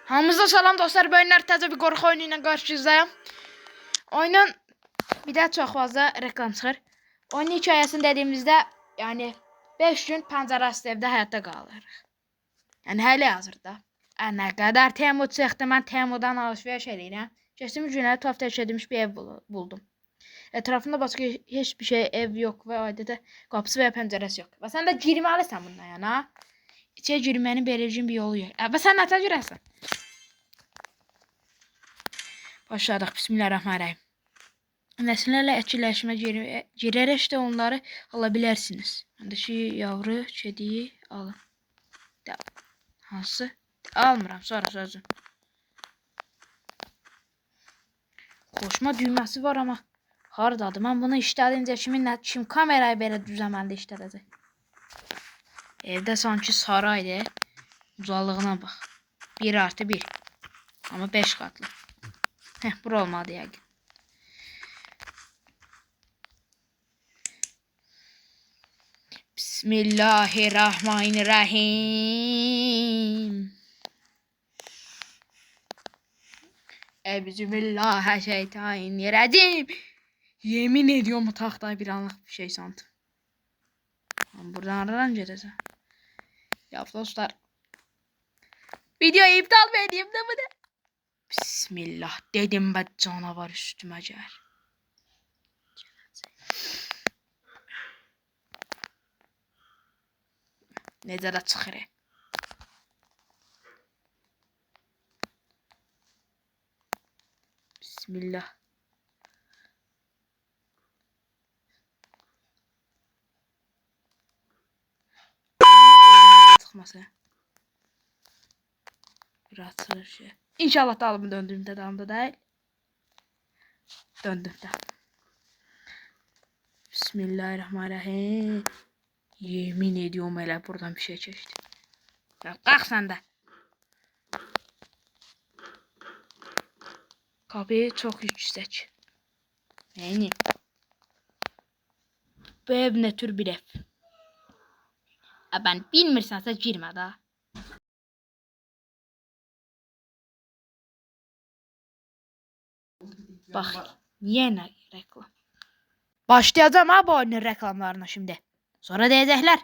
Hamınıza salam dostlar. Bu oyunlar təzə bir qorxu oyunu ilə qarşınızdayım. Oyunun bir də çox fazla reklam çıxır. Oyunun hikayəsini dediyimizdə, yəni 5 gün pəncərə üstü evdə həyatda qalırıq. Yəni hələ hazırda. Nə qədər Temu çıxdı, mən Temudan alış-veriş edirəm. Keçdiyimiz günə tuhaf təşkil bir ev buldum. Ətrafında başqa heç bir şey, ev yox və adətə qapısı və pəncərəsi yox. Və sən də girməlisən bundan yana. İçə girmənin belirgin bir yolu yox. Və sən nətə girəsən? Başladıq. Bismillahirrahmanirrahim. Nəsillərlə etkiləşmə girərək də onları alabilirsiniz. Məndəki yavru kediyi alın. Hansı? Almıram. Sonra sözüm. Koşma düyməsi var ama hardadır? Mən bunu işlədincə kim kamerayı belə düzəməndə işlədəcək? Evdə sanki saraydır. Uzaqlığına bax. 1+1. Ama 5 katlı. Bura olmadı yəqin. Bismillahirrahmanirrahim. Bismillahirrahmanirrahim. Yemin ediyorum tahtaya bir anlık bir şey sandım. Buradan aradan geleceğim. Ya dostlar. Videoyu iptal mı edeyim de bu ne? Bismillah dedim ben canavar üstüme gel. Necə də çıxır. Bismillah. Çıxması. Biraz şey. İnşallah dalımı döndüğümde dalımda değil. Döndüm de. Bismillahirrahmanirrahim. Yemin ediyorum hele buradan bir şey çeşti. Ya kalk sen de. Kapıyı çok yüksek. Yani. Bu ev ne tür bir ev? Ben bilmirsense girme daha. Bak yine reklam. Başlayacağım ha bu oyunun reklamlarına şimdi. Sonra diyecekler.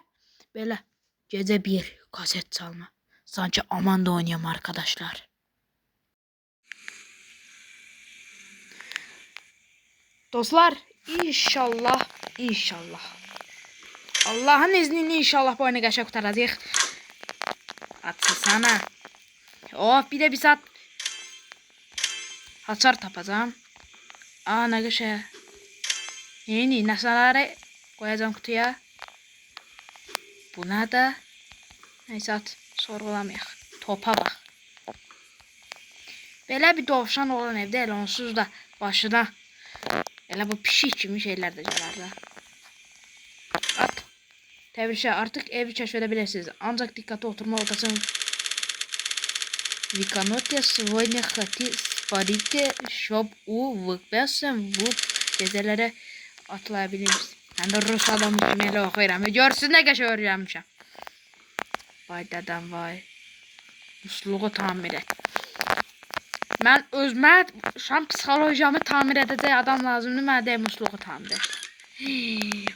Böyle gece bir kaset çalma. Sanki Amanda oynuyorum arkadaşlar. Dostlar inşallah. Allah'ın izniyle inşallah bu oyunu qəşəng qurtaracağıq. Açsana. Oh bir de bir saat hasar tapacağım. Ne qəşəng. Yeni nəsələri koyacağım kutuya. Buna da neyse at sorgulamayaq. Topa bax. Belə bir dovşan olan evdə elə onsuz da başına elə bu pişik kimi şeyler de gələr. At. Təbriklər, artık evi keşfedebilirsiniz. Ancak dikkatli oturma odasının Виконайте сегодня спарите, чтоб выкпесem bu gezelere atlayabiliriz. Ben de Rus adam ismiyle okuyuram. Görsün ne geçe öğrenmişim. Vay dedem vay. Musluğu tamir et. Ben özümə şu an psikolojiyamı tamir edecek adam lazımdır. Mən de musluğu tamir et.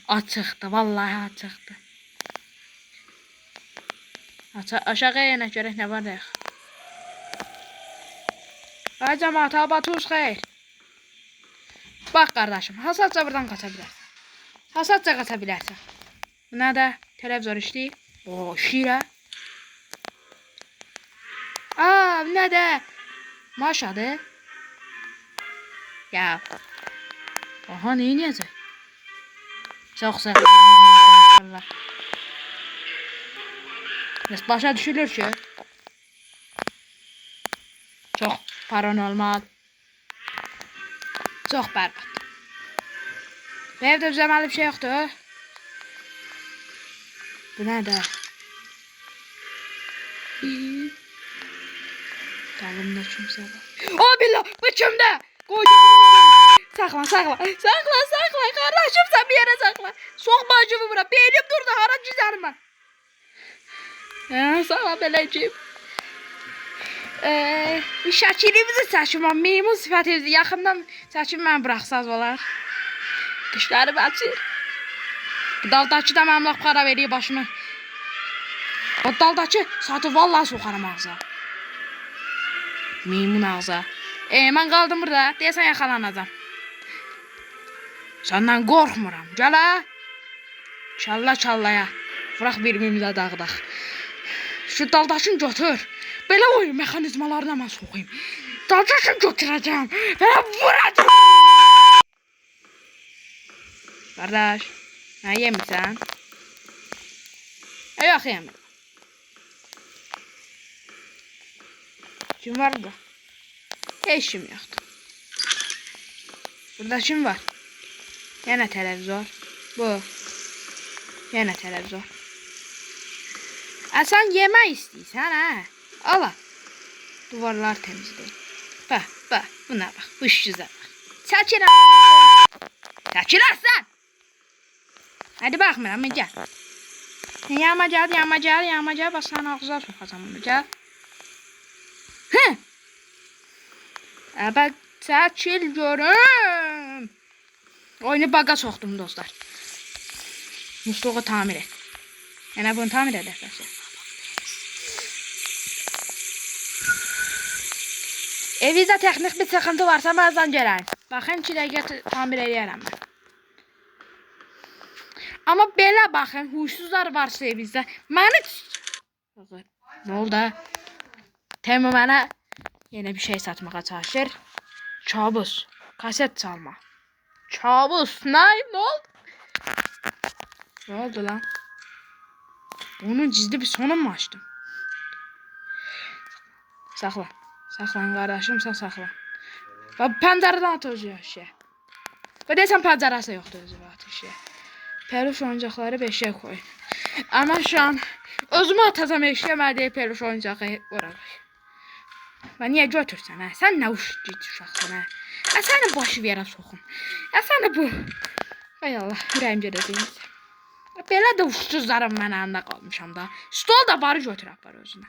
Açıqdı. Vallahi açıqdı. Aşağıya yenə görək nə var deyək. Ay cəmaat, abatuz xeyr. Bak kardeşim, hasadca buradan kaçabilirsin. Hasadca kaçabilirsin. Bu ne de? Televizor işleyir. Oo, şira. Bu ne de? Maşadı. Ya. Aha neyi neyəcək? Çok sevdim. Başa düşülür ki. Çok paranormal. Çok berbat. Bu evde düzəməli bir şey yoktu. Bu ne de? Dalımda kimse var. Billah bu kimde? Sakla. Kardeşim sen bir yere sakla. Sokma acımı bura. Beynim durdu. Hara çizerim ben. Sana beləcəyim. Bir şəkilimizi çəkim, meymun sifətimizi yaxından çəkim, mən bıraxsaz olar. Dişləri açır. Bu daldakı da mənim lap xarab ediyor başımı. O daldakı saatı vallahi soxarım ağza. Meymun ağza. Mən qaldım burada. Deyəsən yaxalanacam. Səndən qorxmuram. Gəl ha. Çalla çallaya. Vuraq birimizə dağdaq. Şu daldakını götür. Belə oyun mexanizmalarına mən soxayım. Daldakını götürəcəm. Belə vuracam. Qardaş. Nə yemirsən? Yox yemir. Kim var burada? Heç kim yoxdur. Burada kim var? Yenə televizor. Bu. Yenə televizor. Sən yemək istəyirsən, hə? Ala. Duvarlar təmizləyir. Bax, bax, buna bax, bu işgüzə bax. Çəkil sən! Hadi baxmıram, gəl. Yağma gəl, bax, sən ağzına soxacam onu, gəl. Bax, çəkil görüm. Oyunu baqa soxdum, dostlar. Musluğu tamir et. Yəni, bunu tamir edək, bəsə. Evinizdə texnik bir sıxıntı varsa, bəzən gələn. Baxın, 2 dəqiqə tamir edərəm mən. Amma belə baxın, huysuzlar varsa evinizdə. Məni... Nə oldu? Temo mənə yenə bir şey satmağa çalışır. Kabus. Kaset çalma. Kabus. Nə oldu? Nə oldu lan? Bunun gizli bir sonu mu açtım? Saxla. Saxlan qardaşım, sən saxla. Və pəncərədən at özü yaşaya. Və deyəsən pəncərəsi yoxdur özü at yaşaya. Peluş oyuncaqları 5'e koy. Ama şu an özümü atacağım eşya, mən deyib peluş oyuncağı ora qoy. Və niyə götürsən, hə? Sən nə uşaqsan, hə? Səni başı bir yerə soxum. Səni bu... Ay Allah, ürəyim gedəcəyiniz. Belə də uçsuzlarım mən əlində qalmışam da. Stol da barı götür apar özünə.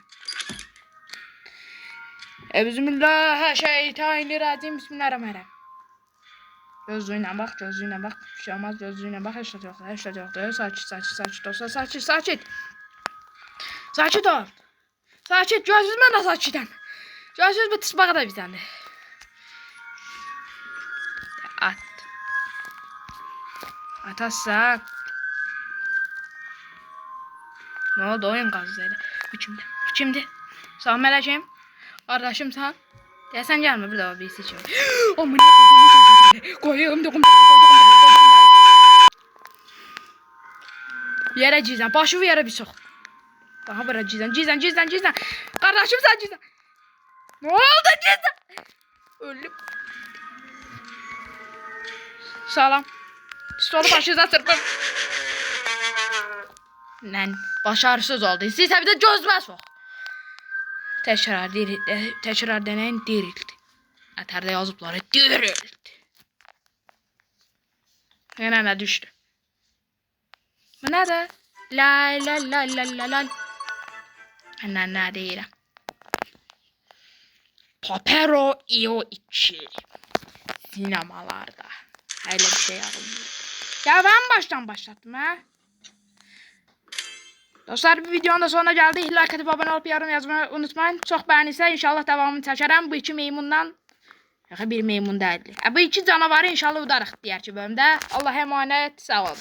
Bismillahirrahmanirrahim. Bismillahirrahmanirrahim. Gözlüğüne bak, gözlüğüne bak. Bir şey olmaz, gözlüğüne bak. Hiç yok, hiç yok. Saçit dostlar, saçit. Saçit ol. Saçit, gözlüğüme de saçitem. Gözlüğüme bir tısbağa da bizdendi. At. Atarsak. Ne oldu, oyun gazıyla. Üçümde. Sağ meleğim. Kardeşim sen. Deyəsən gəlmə, bir daha birisi içiyor. Amma nə koyum, dokum. Yerə cizən, başı yerə bir sox. Baxa bura cizən. Qardaşım sən cizən. Nə oldu cizən? Ölüm. Salam. Stolu başınıza çırpın. Nən, başarısız oldu. Sizsə bir də gözmə sox. Tekrar deneyin, dirildi. Eterde yazıpları dirildi. Yine ne düştü? Bu ne de? La. Ne değil. Papero Io 2. Sinemalarda. Öyle bir şey yapılmıyor. Ya ben başlattım ha. Dostlar, bu videonun da sonuna geldik. Like atıp abone olup yorum yazmayı unutmayın. Çok beğenirse inşallah devamını çəkərəm. Bu 2 meymundan bir meymun değildi. Bu 2 canavarı inşallah udarıq diğer bölümdə. Allah'a emanet, sağ olun.